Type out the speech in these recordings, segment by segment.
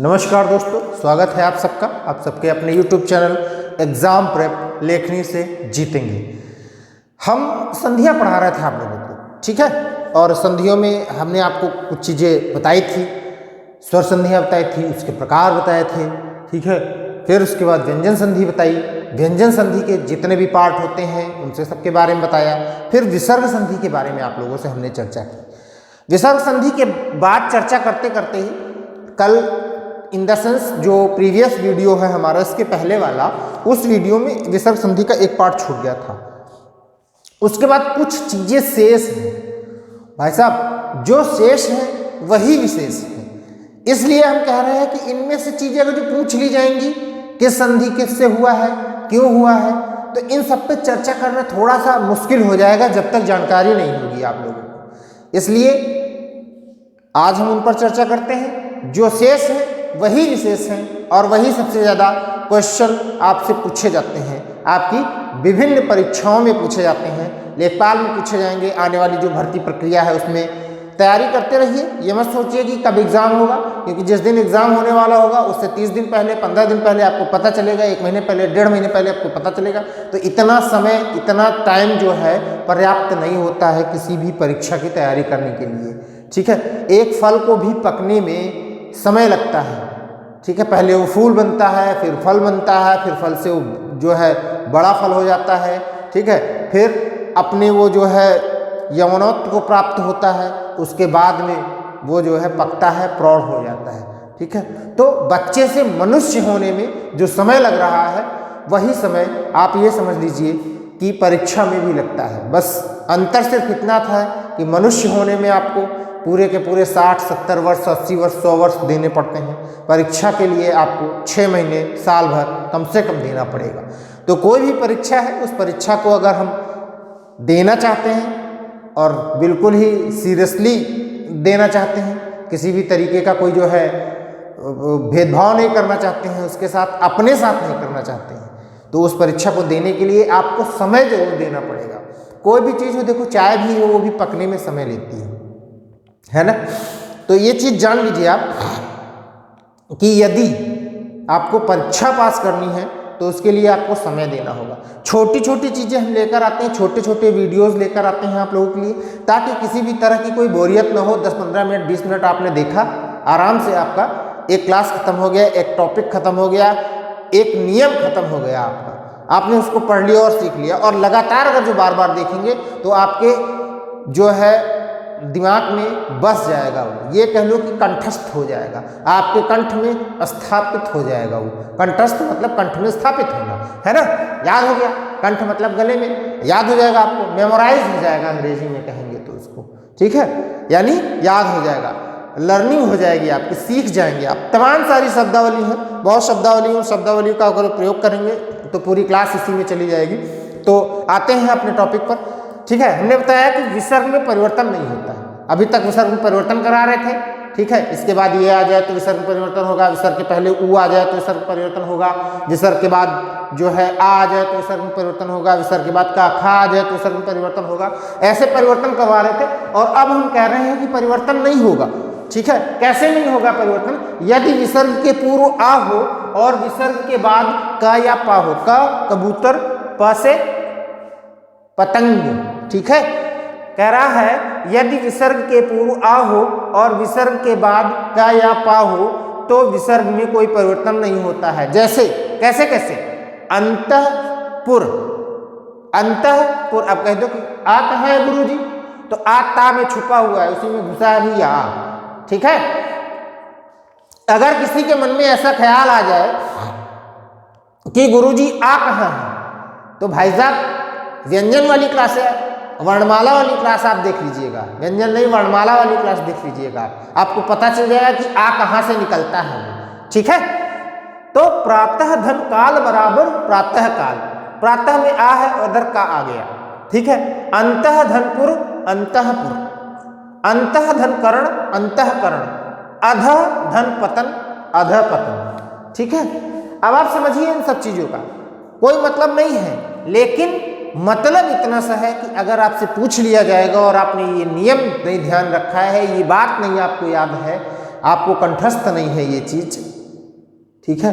नमस्कार दोस्तों, स्वागत है आप सबके अपने YouTube चैनल एग्ज़ाम प्रेप लेखनी से जीतेंगे। हम संधियाँ पढ़ा रहे थे आप लोगों को, ठीक है। और संधियों में हमने आपको कुछ चीज़ें बताई थी, स्वर संधियाँ बताई थी, उसके प्रकार बताए थे, ठीक है। फिर उसके बाद व्यंजन संधि बताई, व्यंजन संधि के जितने भी पार्ट होते हैं उनसे सबके बारे में बताया। फिर विसर्ग संधि के बारे में आप लोगों से हमने चर्चा की। विसर्ग संधि के बाद चर्चा करते करते ही कल इन द सेंस जो प्रीवियस वीडियो है हमारा, इसके पहले वाला, उस वीडियो में विसर्ग संधि का एक पार्ट छूट गया था। उसके बाद कुछ चीजें शेष हैं भाई साहब, जो शेष है वही विशेष है। इसलिए हम कह रहे हैं कि इनमें से चीजें अगर जो पूछ ली जाएंगी कि संधि किससे हुआ है, क्यों हुआ है, तो इन सब पे चर्चा करना थोड़ा सा मुश्किल हो जाएगा जब तक जानकारी नहीं होगी आप लोगों को। इसलिए आज हम उन पर चर्चा करते हैं। जो शेष है वही विशेष हैं और वही सबसे ज़्यादा क्वेश्चन आपसे पूछे जाते हैं, आपकी विभिन्न परीक्षाओं में पूछे जाते हैं, लेखपाल में पूछे जाएंगे। आने वाली जो भर्ती प्रक्रिया है उसमें तैयारी करते रहिए। ये मत सोचिए कि कब एग्ज़ाम होगा, क्योंकि जिस दिन एग्ज़ाम होने वाला होगा उससे 30 दिन पहले, 15 दिन पहले आपको पता चलेगा, 1 महीने पहले, 1.5 महीने पहले आपको पता चलेगा। तो इतना समय, इतना टाइम जो है पर्याप्त नहीं होता है किसी भी परीक्षा की तैयारी करने के लिए, ठीक है। एक फल को भी पकने में समय लगता है, ठीक है। पहले वो फूल बनता है, फिर फल बनता है, फिर फल से वो जो है बड़ा फल हो जाता है, ठीक है। फिर अपने वो जो है यौवनत्व को प्राप्त होता है, उसके बाद में वो जो है पकता है, प्रौढ़ हो जाता है, ठीक है। तो बच्चे से मनुष्य होने में जो समय लग रहा है वही समय आप ये समझ लीजिए कि परीक्षा में भी लगता है। बस अंतर सिर्फ इतना था कि मनुष्य होने में आपको पूरे के पूरे 60, 70 वर्ष, 80 वर्ष, 100 वर्ष देने पड़ते हैं। परीक्षा के लिए आपको 6 महीने, साल भर कम से कम देना पड़ेगा। तो कोई भी परीक्षा है, उस परीक्षा को अगर हम देना चाहते हैं और बिल्कुल ही सीरियसली देना चाहते हैं, किसी भी तरीके का कोई जो है भेदभाव नहीं करना चाहते हैं उसके साथ, अपने साथ नहीं करना चाहते हैं, तो उस परीक्षा को देने के लिए आपको समय जरूर देना पड़ेगा। कोई भी चीज़ हो, देखो चाय भी हो, वो भी पकने में समय लेती है ना। तो ये चीज़ जान लीजिए आप कि यदि आपको परीक्षा पास करनी है तो उसके लिए आपको समय देना होगा। छोटी छोटी चीज़ें हम लेकर आते हैं, छोटे छोटे वीडियोस लेकर आते हैं आप लोगों के लिए, ताकि किसी भी तरह की कोई बोरियत ना हो। 10-15 मिनट, 20 मिनट आपने देखा, आराम से आपका एक क्लास खत्म हो गया, एक टॉपिक खत्म हो गया, एक नियम खत्म हो गया आपका, आपने उसको पढ़ लिया और सीख लिया। और लगातार अगर जो बार बार देखेंगे तो आपके जो है दिमाग में बस जाएगा, वो ये कह लो कि कंठस्थ हो जाएगा, आपके कंठ में स्थापित हो जाएगा। वो कंठस्थ मतलब कंठ में स्थापित होना, है ना। याद हो गया, कंठ मतलब गले में, याद हो जाएगा आपको, मेमोराइज हो जाएगा अंग्रेजी में कहेंगे तो उसको, ठीक है। यानी याद हो जाएगा, लर्निंग हो जाएगी आपकी, सीख जाएंगे आप। तमाम सारी शब्दावली है, बहुत शब्दावली है, शब्दावली का अगर प्रयोग करेंगे तो पूरी क्लास इसी में चली जाएगी। तो आते हैं अपने टॉपिक पर, ठीक है। हमने बताया कि विसर्ग में परिवर्तन नहीं होता है। अभी तक विसर्ग में परिवर्तन करा रहे थे, ठीक है। इसके बाद ये आ जाए तो विसर्ग में परिवर्तन होगा, विसर्ग के पहले उ आ जाए तो विसर्ग में परिवर्तन होगा, विसर्ग के बाद जो है आ जाए तो विसर्ग में परिवर्तन होगा, विसर्ग के बाद का खा आ जाए तो विसर्ग में परिवर्तन होगा। ऐसे परिवर्तन करवा रहे थे और अब हम कह रहे हैं कि परिवर्तन नहीं होगा, ठीक है। कैसे नहीं होगा परिवर्तन? यदि विसर्ग के पूर्व आ हो और विसर्ग के बाद का या पा हो। का कबूतर, प से पतंग, ठीक है। कह रहा है यदि विसर्ग के पूर्व आ हो और विसर्ग के बाद का या पा हो तो विसर्ग में कोई परिवर्तन नहीं होता है। जैसे कैसे कैसे? अंतःपुर, अंतःपुर। अब कह दो कि आ कहाँ है गुरुजी, तो आ ता में छुपा हुआ है, उसी में घुसा है भी आ, ठीक है। अगर किसी के मन में ऐसा ख्याल आ जाए कि गुरुजी आ कहाँ है, तो भाई साहब व्यंजन वाली क्लास है, वर्णमाला वाली क्लास आप देख लीजिएगा, व्यंजन नहीं वर्णमाला वाली क्लास देख लीजिएगा, आपको पता चल जाएगा कि आ कहाँ से निकलता है, ठीक है। तो प्रातः धन काल बराबर प्रातः काल, प्रातः में आ है और उधर का आ गया, ठीक है। अंतः धनपुर, अंतःपुर, अंतः धन करण, अंतःकरण, अध धन पतन, अध पतन, ठीक है। अब आप समझिए इन सब चीजों का कोई मतलब नहीं है, लेकिन मतलब इतना सा है कि अगर आपसे पूछ लिया जाएगा और आपने ये नियम नहीं ध्यान रखा है, ये बात नहीं आपको याद है, आपको कंठस्थ नहीं है ये चीज, ठीक है,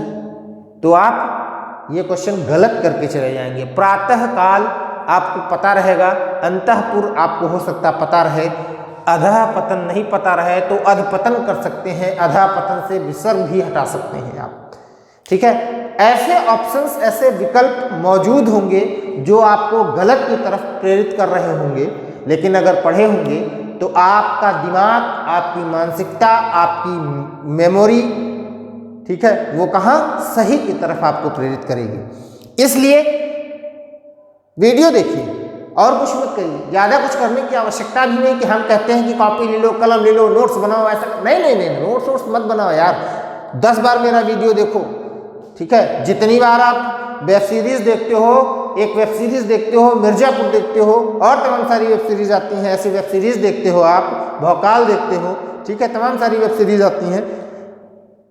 तो आप ये क्वेश्चन गलत करके चले जाएंगे। प्रातः काल आपको पता रहेगा, अंतःपुर आपको हो सकता पता रहे, अधः पतन नहीं पता रहे तो अधपतन कर सकते हैं, अधः पतन से विसर्ग भी हटा सकते हैं आप। ठीक है, ऐसे ऑप्शंस, ऐसे विकल्प मौजूद होंगे जो आपको गलत की तरफ प्रेरित कर रहे होंगे, लेकिन अगर पढ़े होंगे तो आपका दिमाग, आपकी मानसिकता, आपकी मेमोरी, ठीक है, वो कहाँ सही की तरफ आपको प्रेरित करेगी। इसलिए वीडियो देखिए और कुछ मत करिए, ज़्यादा कुछ करने की आवश्यकता भी नहीं कि हम कहते हैं कि कॉपी ले लो, कलम ले लो, नोट्स बनाओ, ऐसा नहीं, नोट्स मत बनाओ यार। 10 बार मेरा वीडियो देखो, ठीक है, जितनी बार आप वेब सीरीज देखते हो, एक वेब सीरीज देखते हो, मिर्जापुर देखते हो, और तमाम सारी वेब सीरीज आती हैं, ऐसी वेब सीरीज देखते हो आप, भौकाल देखते हो, ठीक है, तमाम सारी वेब सीरीज आती हैं,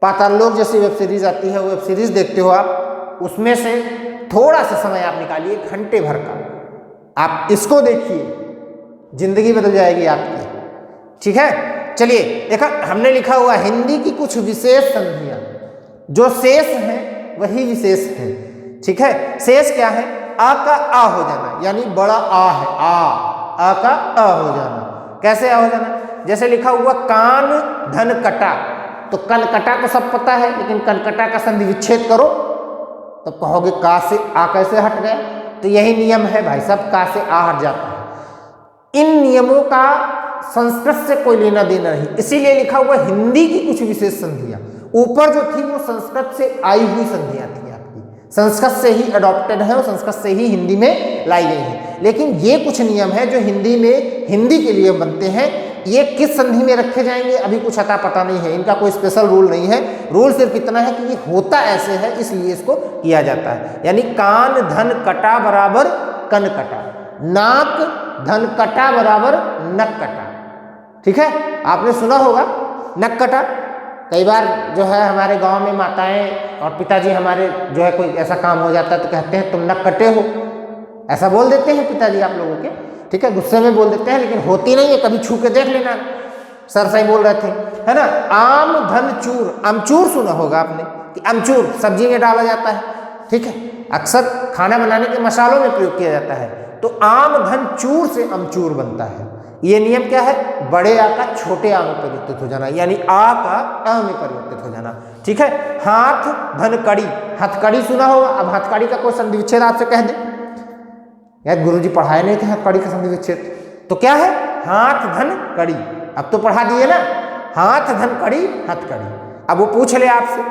पाताल लोक जैसी वेब सीरीज आती है, वेब सीरीज देखते हो आप, उसमें से थोड़ा सा समय आप निकालिए, घंटे भर का, आप इसको देखिए, जिंदगी बदल जाएगी आपकी। ठीक है, चलिए देखा, हमने लिखा हुआ हिंदी की कुछ विशेष संधियां, जो शेष हैं वही विशेष हैं। ठीक है, शेष क्या है? आ का आ हो जाना, यानी बड़ा आ है, आ का आ हो जाना। कैसे आ हो जाना? जैसे लिखा हुआ कान धन कटा, तो कन कटा तो सब पता है, लेकिन कनकटा का संधि विच्छेद करो तब कहोगे का से आ कैसे हट गया। तो यही नियम है भाई साहब, का से आ हट जाता है। इन नियमों का संस्कृत से कोई लेना देना नहीं, इसीलिए लिखा हुआ हिंदी की कुछ विशेष संधियां। ऊपर जो थी वो संस्कृत से आई हुई संधियां थी आपकी, संस्कृत से ही अडॉप्टेड है और संस्कृत से ही हिंदी में लाई गई है। लेकिन ये कुछ नियम है जो हिंदी में हिंदी के लिए बनते हैं, ये किस संधि में रखे जाएंगे अभी कुछ अता पता नहीं है, इनका कोई स्पेशल रूल नहीं है। रूल सिर्फ इतना है कि ये होता ऐसे है इसलिए इसको किया जाता है। यानी कान धन कटा बराबर कन कटा, नाक धन कटा बराबर नक कटा। ठीक है, आपने सुना होगा नक कटा। कई बार जो है हमारे गांव में माताएं और पिताजी हमारे जो है कोई ऐसा काम हो जाता है तो कहते हैं तुम नक कटे हो, ऐसा बोल देते हैं पिताजी आप लोगों के। ठीक है, गुस्से में बोल देते हैं, लेकिन होती नहीं है, कभी छू के देख लेना। सर सही बोल रहे थे, है ना। आम धन चूर, अमचूर सुना होगा आपने कि अमचूर सब्जी में डाला जाता है। ठीक है, अक्सर खाना बनाने के मसालों में प्रयोग किया जाता है। तो आम धन चूर से अमचूर बनता है। ये नियम क्या है? बड़े आ का छोटे आ में परिवर्तित हो जाना, यानी आ का अ में परिवर्तित हो जाना। ठीक है, हाथ धन कड़ी, हथकड़ी सुना होगा। अब हथकड़ी का कोई संधि विच्छेद आपसे कह दे, यार गुरुजी पढ़ाए नहीं थे हथकड़ी का संधि विच्छेद, तो क्या है? हाथ धन कड़ी। अब तो पढ़ा दिए ना, हाथ धन कड़ी हथकड़ी। अब वो पूछ ले आपसे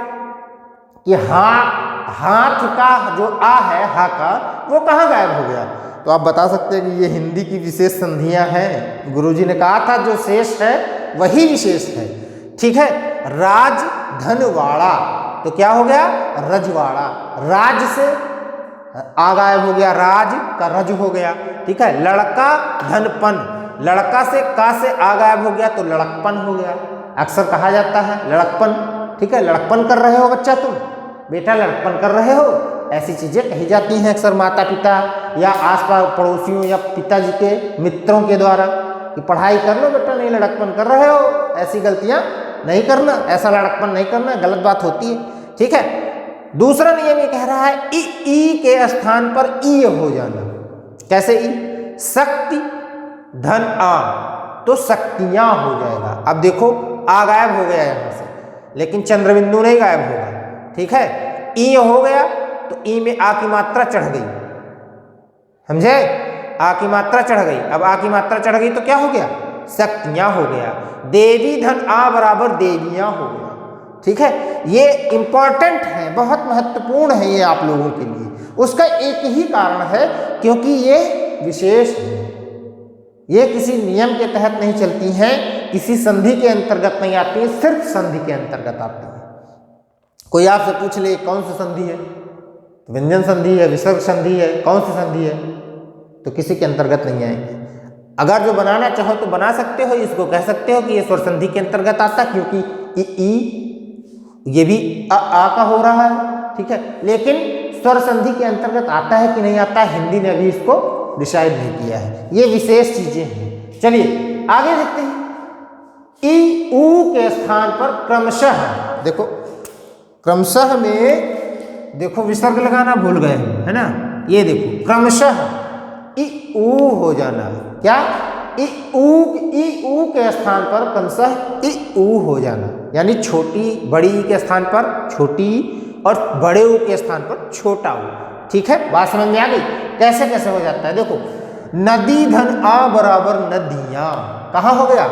कि हाथ का जो आ है हा का, वो कहाँ गायब हो गया? तो आप बता सकते हैं कि ये हिंदी की विशेष संधियां हैं। गुरुजी ने कहा था जो शेष है वही विशेष है। ठीक है, राज धनवाड़ा, तो क्या हो गया? रजवाड़ा। राज से आ गायब हो गया, राज का रज हो गया। ठीक है, लड़का धनपन, लड़का से का से आ गायब हो गया तो लड़कपन हो गया। अक्सर कहा जाता है लड़कपन। ठीक है, लड़कपन कर रहे हो बच्चा, तुम बेटा लड़कपन कर रहे हो, ऐसी चीजें कही जाती हैं अक्सर माता पिता या आसपास पड़ोसियों या पिताजी के मित्रों के द्वारा कि पढ़ाई कर लो बेटा, नहीं लड़कपन कर रहे हो, ऐसी गलतियां नहीं करना, ऐसा लड़कपन नहीं करना, गलत बात होती है। ठीक है, दूसरा नियम ये कह रहा है ई के स्थान पर ई हो जाना। कैसे ई? शक्ति धन आ, तो शक्तियां हो जाएगा। अब देखो आ गायब हो गया यहां से, लेकिन चंद्रबिंदु नहीं गायब होगा। ठीक है, ई हो गया तो ई में आ की मात्रा चढ़ गई, समझे? आ की मात्रा चढ़ गई। अब आ की मात्रा चढ़ गई तो क्या हो गया? शक्तियां हो गया। देवी धन आ बराबर देवियां हो गया। ठीक है, ये इंपॉर्टेंट है, बहुत महत्वपूर्ण है ये आप लोगों के लिए। उसका एक ही कारण है, क्योंकि ये विशेष है, ये किसी नियम के तहत नहीं चलती हैं, किसी संधि के अंतर्गत नहीं आती है, सिर्फ संधि के अंतर्गत आती है। कोई आपसे पूछ ले कौन सी संधि है, व्यंजन संधि है, विसर्ग संधि है, कौन सी संधि है, तो किसी के अंतर्गत नहीं आएंगे। अगर जो बनाना चाहो तो बना सकते हो, इसको कह सकते हो कि ये स्वर संधि के अंतर्गत आता है, क्योंकि ई ये भी आ का हो रहा है। ठीक है, लेकिन स्वर संधि के अंतर्गत आता है कि नहीं आता है, हिंदी ने अभी इसको डिसाइड नहीं किया है। ये विशेष चीजें हैं। चलिए आगे देखते हैं। ई ऊ के स्थान पर क्रमशः, देखो क्रमशः में देखो विसर्ग लगाना भूल गए हम, है ना। ये देखो क्रमशः इ ऊ हो जाना, क्या इ ऊ के स्थान पर क्रमशः इ ऊ हो जाना, यानी छोटी बड़ी ई के स्थान पर छोटी और बड़े ऊ के स्थान पर छोटा ऊ। ठीक है, बात समझ में आ गई। कैसे कैसे हो जाता है देखो, नदी धन आ बराबर नदियां, कहाँ हो गया,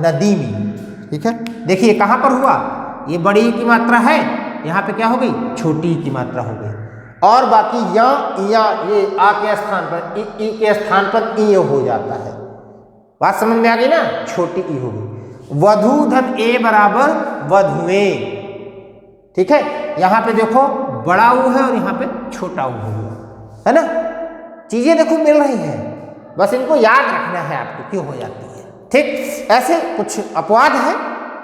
नदी में। ठीक है, देखिए कहाँ पर हुआ, ये बड़ी ई की मात्रा है, यहाँ पे क्या हो गई, छोटी ई की मात्रा हो गई। और बाकी या ये आ के स्थान पर ई के स्थान पर ई हो जाता है। बात समझ में आ गई ना, छोटी ई हो गई। वधु धन ए बराबर वधुएं। ठीक है, यहाँ पे देखो बड़ा ऊ है और यहाँ पे छोटा ऊ हो गया, है ना। चीजें देखो मिल रही हैं, बस इनको याद रखना है आपको क्यों हो जाती है। ठीक, ऐसे कुछ अपवाद है,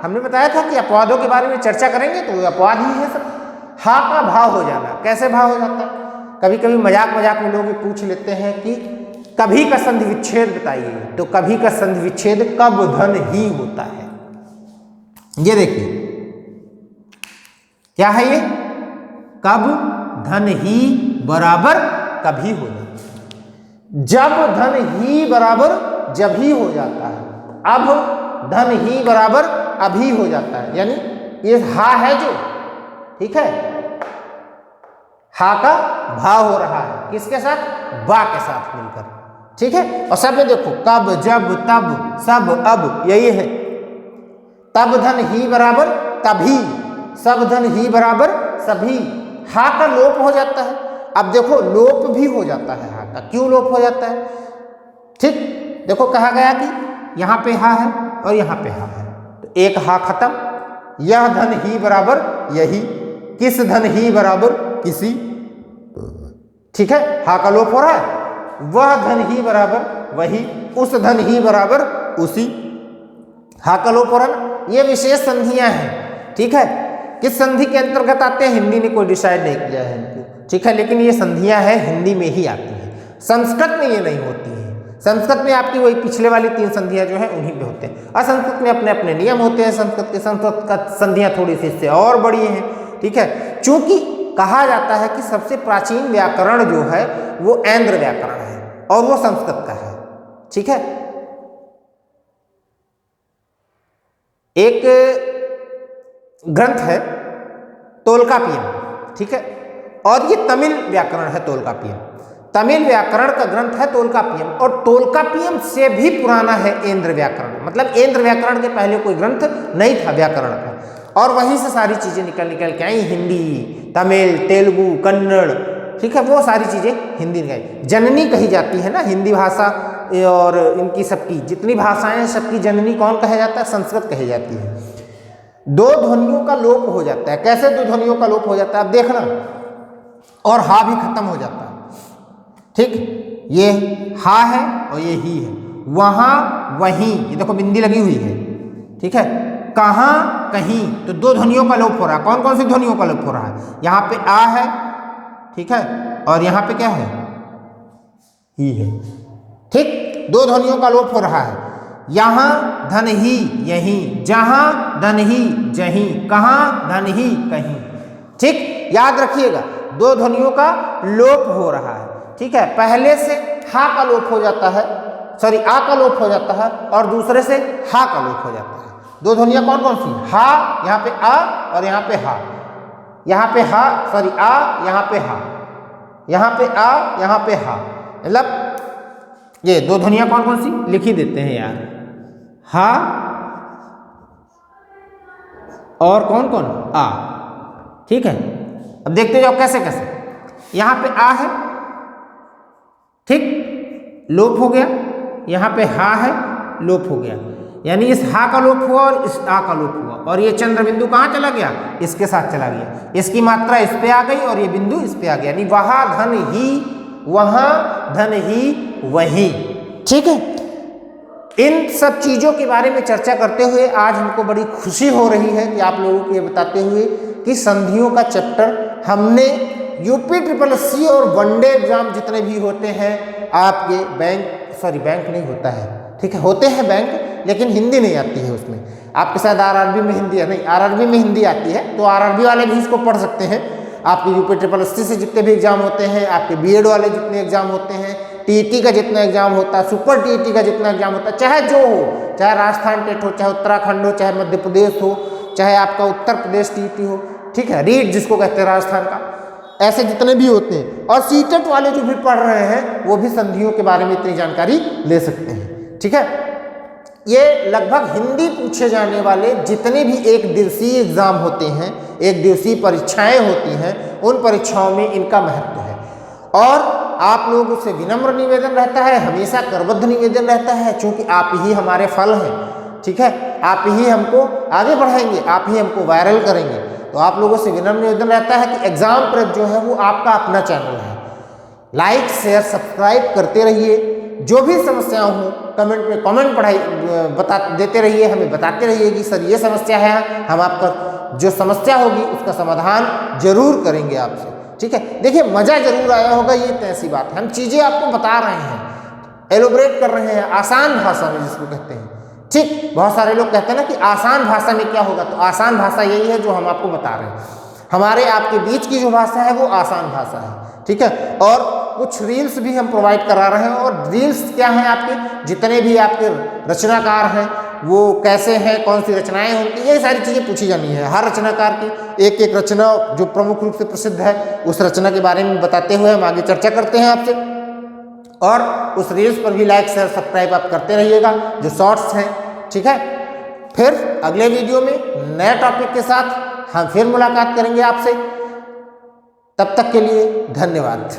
हमने बताया था कि अपवादों के बारे में चर्चा करेंगे, तो अपवाद ही है सब। हा का भाव हो जाना, कैसे भाव हो जाता है, कभी कभी मजाक में लोग पूछ लेते हैं कि कभी का संधि विच्छेद बताइए, तो कभी का संधि विच्छेद कब धन ही होता है। ये देखिए क्या है, ये कब धन ही बराबर कभी हो जाता है, जब धन ही बराबर जब ही हो जाता है, अब धन ही बराबर अभी हो जाता है, यानी ये हा है जो, ठीक है, हा का भाव हो रहा है किसके साथ, बा के साथ मिलकर। ठीक है, और सब में देखो कब जब तब सब अब यही है, तब धन ही बराबर तभी, सब धन ही बराबर सभी। हा का लोप हो जाता है, अब देखो लोप भी हो जाता है हा का, क्यों लोप हो जाता है। ठीक, देखो कहा गया कि यहाँ पे हा है और यहाँ पे हा है, तो एक हा खत्म, यह धन ही बराबर यही, किस धन ही बराबर किसी। ठीक है, हा का लोप हो रहा है, वह धन ही बराबर वही, उस धन ही बराबर उसी, हा का लोप हो रहा है। ये विशेष संधियां हैं। ठीक है, किस संधि के अंतर्गत आते हैं, हिंदी ने कोई डिसाइड नहीं किया है इनको। ठीक है, लेकिन ये संधियां हैं, हिंदी में ही आती है, संस्कृत में ये नहीं होती है। संस्कृत में आपकी वही पिछले वाली 3 संधियां जो है उन्हीं पे होते हैं, और संस्कृत में अपने अपने नियम होते हैं। संस्कृत का संधियां थोड़ी सी इससे और बड़ी हैं। ठीक है, चूंकि कहा जाता है कि सबसे प्राचीन व्याकरण जो है वो ऐन्द्र व्याकरण है और वो संस्कृत का है। ठीक है, एक ग्रंथ है तोल्काप्पियम, ठीक है, और ये तमिल व्याकरण है तोल्काप्पियम, तमिल व्याकरण का ग्रंथ है तोल्काप्पियम, और तोल्काप्पियम से भी पुराना है ऐन्द्र व्याकरण। मतलब ऐन्द्र व्याकरण के पहले कोई ग्रंथ नहीं था व्याकरण का, और वहीं से सारी चीजें निकल के आई, हिंदी, तमिल, तेलुगु, कन्नड़। ठीक है, वो सारी चीजें हिंदी में आई। जननी कही जाती है ना हिंदी भाषा, और इनकी सबकी जितनी भाषाएं हैं सबकी जननी कौन कहा जाता है, संस्कृत कही जाती है। 2 ध्वनियों का लोप हो जाता है। कैसे 2 ध्वनियों का लोप हो जाता है, अब देखना, और हा भी खत्म हो जाता है। ठीक, ये हा है और ये ही है, वहां वहीं, ये देखो बिंदी लगी हुई है। ठीक है, कहां कहीं, तो 2 ध्वनियों का लोप हो रहा है। कौन कौन सी ध्वनियों का लोप हो रहा है, यहाँ पे आ है, ठीक है, और यहाँ पे क्या है, ही है। ठीक, 2 ध्वनियों का लोप हो रहा है। यहां धन ही यहीं, जहां धन ही जहीं, कहां धन ही कहीं। ठीक, याद रखिएगा 2 ध्वनियों का लोप हो रहा है। ठीक है, पहले से हा का लोप हो जाता है, सॉरी आ का लोप हो जाता है, और दूसरे से हा का लोप हो जाता है। 2 ध्वनियां कौन कौन सी, हा, यहाँ पे आ और यहाँ पे हा, यहाँ पे हा, सॉरी आ, यहाँ पे हा, यहाँ पे आ, यहाँ पे हा। मतलब ये 2 ध्वनियां कौन कौन सी लिख ही देते हैं यार, हा और कौन कौन, आ। ठीक है, अब देखते जाओ कैसे कैसे। यहाँ पे आ है, ठीक, लोप हो गया, यहाँ पे हा है, लोप हो गया, यानी इस हा का लोप हुआ और इस आ का लोप हुआ, और ये चंद्र बिंदु कहाँ चला गया, इसके साथ चला गया, इसकी मात्रा इस पे आ गई और ये बिंदु इस पे आ गया, यानी वहां धन ही वहां धन ही वहीं। ठीक है, इन सब चीजों के बारे में चर्चा करते हुए आज हमको बड़ी खुशी हो रही है कि आप लोगों को ये बताते हुए कि संधियों का चैप्टर हमने यूपी SSS और वनडे एग्जाम जितने भी होते हैं आपके बैंक नहीं होता है, ठीक है, होते हैं बैंक, लेकिन हिंदी नहीं आती है उसमें। आपके शायद आरआरबी में हिंदी है, नहीं आरआरबी में हिंदी आती है, तो आरआरबी वाले भी इसको पढ़ सकते हैं। आपके यूपी SSS से जितने भी एग्जाम होते हैं, आपके बीएड वाले जितने एग्जाम होते हैं, टीईटी का जितना एग्जाम होता है, सुपर टीईटी का जितना एग्जाम होता है, चाहे जो हो, चाहे राजस्थान टेट हो, चाहे उत्तराखंड हो, चाहे मध्य प्रदेश हो, चाहे आपका उत्तर प्रदेश टीईटी हो, ठीक है, रीट जिसको कहते हैं राजस्थान का, ऐसे जितने भी होते हैं। और सीटेट वाले जो भी पढ़ रहे हैं वो भी संधियों के बारे में इतनी जानकारी ले सकते हैं, ठीक है। ये लगभग हिंदी पूछे जाने वाले जितने भी एक दिवसीय एग्जाम होते हैं, एक दिवसीय परीक्षाएं होती हैं, उन परीक्षाओं में इनका महत्व है। और आप लोगों से विनम्र निवेदन रहता है, हमेशा करबद्ध निवेदन रहता है, क्योंकि आप ही हमारे फल हैं, ठीक है, आप ही हमको आगे बढ़ाएंगे, आप ही हमको वायरल करेंगे। तो आप लोगों से विनम्र निवेदन रहता है कि एग्जाम प्रेप जो है वो आपका अपना चैनल है, लाइक शेयर सब्सक्राइब करते रहिए। जो भी समस्या हो कमेंट में कमेंट बता देते रहिए, हमें बताते रहिए कि सर ये समस्या है, हम आपका जो समस्या होगी उसका समाधान जरूर करेंगे आपसे, ठीक है। देखिए मज़ा जरूर आया होगा, ये तो ऐसी बात है, हम चीज़ें आपको बता रहे हैं, एलोबरेट कर रहे हैं आसान भाषा में जिसको कहते हैं, ठीक। बहुत सारे लोग कहते हैं ना कि आसान भाषा में क्या होगा, तो आसान भाषा यही है जो हम आपको बता रहे हैं। हमारे आपके बीच की जो भाषा है वो आसान भाषा है, ठीक है। और कुछ रील्स भी हम प्रोवाइड करा रहे हैं, और रील्स क्या हैं, आपके जितने भी आपके रचनाकार हैं वो कैसे हैं, कौन सी रचनाएं होंगी, ये सारी चीज़ें पूछी जानी है। हर रचनाकार की एक एक रचना जो प्रमुख रूप से प्रसिद्ध है, उस रचना के बारे में बताते हुए हम आगे चर्चा करते हैं आपसे। और उस रील्स पर भी लाइक शेयर सब्सक्राइब आप करते रहिएगा, जो शॉर्ट्स हैं, ठीक है। फिर अगले वीडियो में नए टॉपिक के साथ हम फिर मुलाकात करेंगे आपसे, तब तक के लिए धन्यवाद।